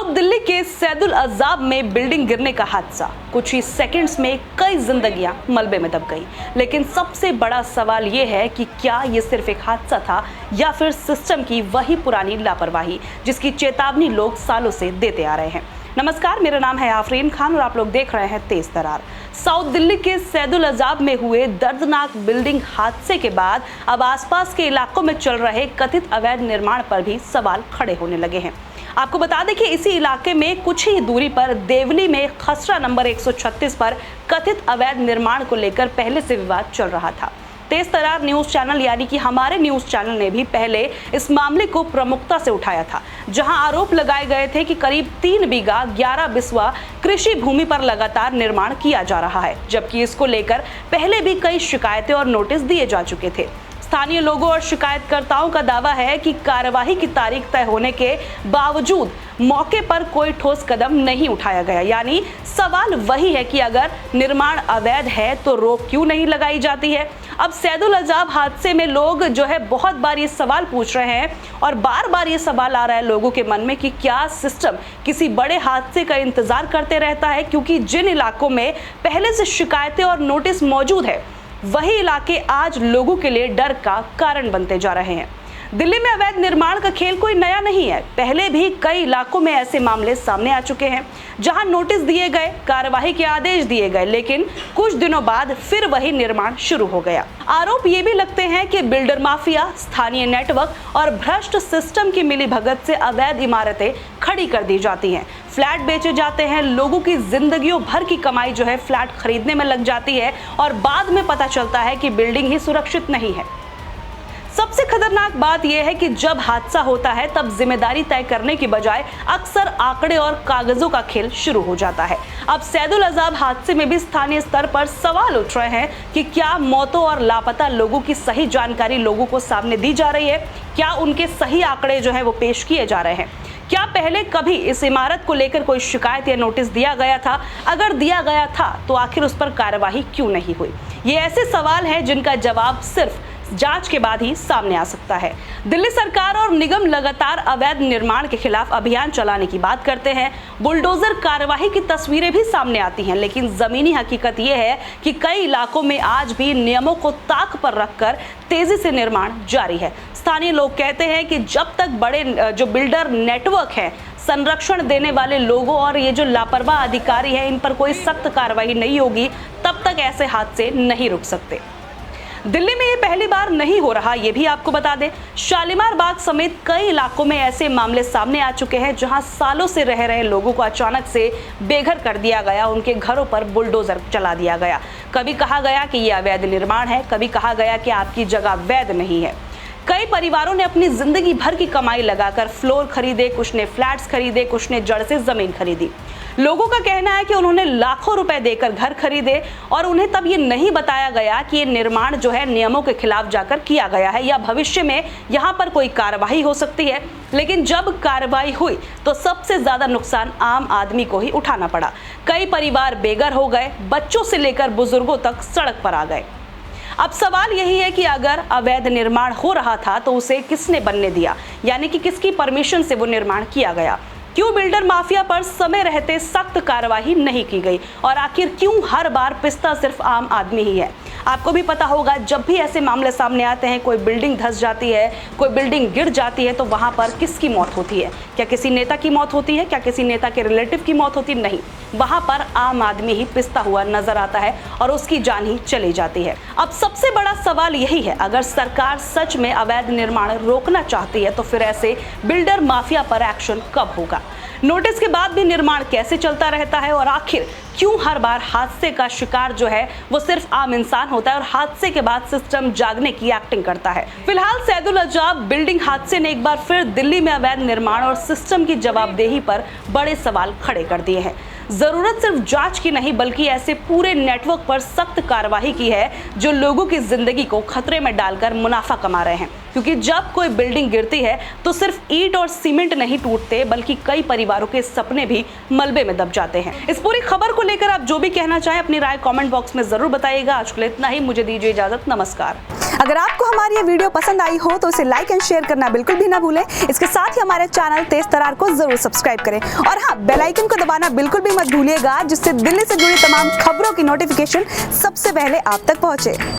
South Delhi के सैदुल अजाब में बिल्डिंग गिरने का हादसा, कुछ ही सेकंड्स में कई जिंदगियां मलबे में दब गई। लेकिन सबसे बड़ा सवाल ये है कि क्या ये सिर्फ एक हादसा था या फिर सिस्टम की वही पुरानी लापरवाही जिसकी चेतावनी लोग सालों से देते आ रहे हैं। नमस्कार, मेरा नाम है आफरीन खान और आप लोग देख रहे हैं तेज तरार। साउथ दिल्ली के सैदुल अजाब में हुए दर्दनाक बिल्डिंग हादसे के बाद अब आसपास के इलाकों में चल रहे कथित अवैध निर्माण पर भी सवाल खड़े होने लगे हैं। आपको बता दें कि इसी इलाके में कुछ ही दूरी पर देवली में खसरा नंबर 136 पर कथित अवैध निर्माण को लेकर पहले से विवाद चल रहा था। तेज तरार न्यूज चैनल यानी कि हमारे न्यूज चैनल ने भी पहले इस मामले को प्रमुखता से उठाया था, जहां आरोप लगाए गए थे कि करीब 3 बीघा 11 बिस्वा कृषि भूमि पर लगातार निर्माण किया जा रहा है, जबकि इसको लेकर पहले भी कई शिकायतें और नोटिस दिए जा चुके थे। स्थानीय लोगों और शिकायतकर्ताओं का दावा है कि कार्यवाही की तारीख तय होने के बावजूद मौके पर कोई ठोस कदम नहीं उठाया गया। यानी सवाल वही है कि अगर निर्माण अवैध है तो रोक क्यों नहीं लगाई जाती है। अब सैदुल अजाब हादसे में लोग जो है बहुत बार ये सवाल पूछ रहे हैं और बार बार ये सवाल आ रहा है लोगों के मन में कि क्या सिस्टम किसी बड़े हादसे का इंतजार करते रहता है, क्योंकि जिन इलाकों में पहले से शिकायतें और नोटिस मौजूद है वही इलाके आज लोगों के लिए डर का कारण बनते जा रहे हैं। दिल्ली में अवैध निर्माण का खेल कोई नया नहीं है, पहले भी कई इलाकों में ऐसे मामले सामने आ चुके हैं जहां नोटिस दिए गए, कार्यवाही के आदेश दिए गए, लेकिन कुछ दिनों बाद फिर वही निर्माण शुरू हो गया। आरोप ये भी लगते हैं कि बिल्डर माफिया, स्थानीय नेटवर्क और भ्रष्ट सिस्टम की मिलीभगत से अवैध इमारतें खड़ी कर दी जाती हैं, फ्लैट बेचे जाते हैं, लोगों की जिंदगियों भर की कमाई जो है फ्लैट खरीदने में लग जाती है और बाद में पता चलता है कि बिल्डिंग ही सुरक्षित नहीं है। सबसे खतरनाक बात यह है कि जब हादसा होता है तब जिम्मेदारी तय करने की बजाय अक्सर आंकड़े और कागजों का खेल शुरू हो जाता है। अब सैदुल अजाब हादसे में भी स्थानीय स्तर पर सवाल उठ रहे हैं कि क्या मौतों और लापता लोगों की सही जानकारी लोगों को सामने दी जा रही है, क्या उनके सही आंकड़े जो है वो पेश किए जा रहे हैं, क्या पहले कभी इस इमारत को लेकर कोई शिकायत या नोटिस दिया गया था, अगर दिया गया था तो आखिर उस पर कार्यवाही क्यों नहीं हुई। ये ऐसे सवाल हैं जिनका जवाब सिर्फ जांच के बाद ही सामने आ सकता है। दिल्ली सरकार और निगम लगातार अवैध निर्माण के खिलाफ अभियान चलाने की बात करते हैं, बुलडोजर कार्यवाही की तस्वीरें भी सामने आती हैं, लेकिन जमीनी हकीकत यह है कि कई इलाकों में आज भी नियमों को ताक पर रखकर तेजी से निर्माण जारी है। स्थानीय लोग कहते हैं कि जब तक बड़े जो बिल्डर नेटवर्क है, संरक्षण देने वाले लोगों और ये जो लापरवाह अधिकारी हैं, इन पर कोई सख्त कार्रवाई नहीं होगी, तब तक ऐसे हादसे नहीं रुक सकते। दिल्ली में ये पहली बार नहीं हो रहा, ये भी आपको बता दें। शालीमार बाग समेत कई इलाकों में ऐसे मामले सामने आ चुके हैं जहां सालों से रह रहे लोगों को अचानक से बेघर कर दिया गया, उनके घरों पर बुलडोजर चला दिया गया। कभी कहा गया कि ये अवैध निर्माण है, कभी कहा गया कि आपकी जगह वैध नहीं है। कई परिवारों ने अपनी जिंदगी भर की कमाई लगाकर फ्लोर खरीदे, कुछ ने फ्लैट्स खरीदे, कुछ ने जड़ से जमीन खरीदी। लोगों का कहना है कि उन्होंने लाखों रुपए देकर घर खरीदे और उन्हें तब ये नहीं बताया गया कि ये निर्माण जो है नियमों के खिलाफ जाकर किया गया है या भविष्य में यहाँ पर कोई कार्रवाई हो सकती है। लेकिन जब कार्रवाई हुई तो सबसे ज्यादा नुकसान आम आदमी को ही उठाना पड़ा। कई परिवार बेघर हो गए, बच्चों से लेकर बुजुर्गों तक सड़क पर आ गए। अब सवाल यही है कि अगर अवैध निर्माण हो रहा था तो उसे किसने बनने दिया, यानी कि किसकी परमिशन से वो निर्माण किया गया। क्यों बिल्डर माफिया पर समय रहते सख्त कार्रवाई नहीं की गई और आखिर क्यों हर बार पिसता सिर्फ आम आदमी ही है। आपको भी पता होगा, जब भी ऐसे मामले सामने आते हैं, कोई बिल्डिंग धंस जाती है, कोई बिल्डिंग गिर जाती है, तो वहां पर किसकी मौत होती है? क्या किसी नेता की मौत होती है? क्या किसी नेता के रिलेटिव की मौत होती? नहीं, वहां पर आम आदमी ही पिसता हुआ नजर आता है और उसकी जान ही चली जाती है। अब सबसे बड़ा सवाल यही है, अगर सरकार सच में अवैध निर्माण रोकना चाहती है तो फिर ऐसे बिल्डर माफिया पर एक्शन कब होगा? नोटिस के बाद भी निर्माण कैसे चलता रहता है और आखिर क्यों हर बार हादसे का शिकार जो है वो सिर्फ आम इंसान होता है और हादसे के बाद सिस्टम जागने की एक्टिंग करता है? फिलहाल सैदुल अजाब बिल्डिंग हादसे ने एक बार फिर दिल्ली में अवैध निर्माण और सिस्टम की जवाबदेही पर बड़े सवाल खड़े कर दिए हैं। जरूरत सिर्फ जांच की नहीं बल्कि ऐसे पूरे नेटवर्क पर सख्त कार्रवाई की है जो लोगों की जिंदगी को खतरे में डालकर मुनाफा कमा रहे हैं। क्योंकि जब कोई बिल्डिंग गिरती है तो सिर्फ ईंट और सीमेंट नहीं टूटते बल्कि कई परिवारों के सपने भी मलबे में दब जाते हैं। इस पूरी खबर को लेकर आप जो भी कहना चाहें अपनी राय कमेंट बॉक्स में जरूर बताइएगा। आज के लिए इतना ही, मुझे दीजिए इजाजत, नमस्कार। अगर आपको हमारी ये वीडियो पसंद आई हो तो इसे लाइक एंड शेयर करना बिल्कुल भी ना भूलें। इसके साथ ही हमारे चैनल तेज तरार को जरूर सब्सक्राइब करें और हाँ, बेल आइकन को दबाना बिल्कुल भी मत भूलिएगा, जिससे दिल्ली से जुड़ी तमाम खबरों की नोटिफिकेशन सबसे पहले आप तक पहुंचे।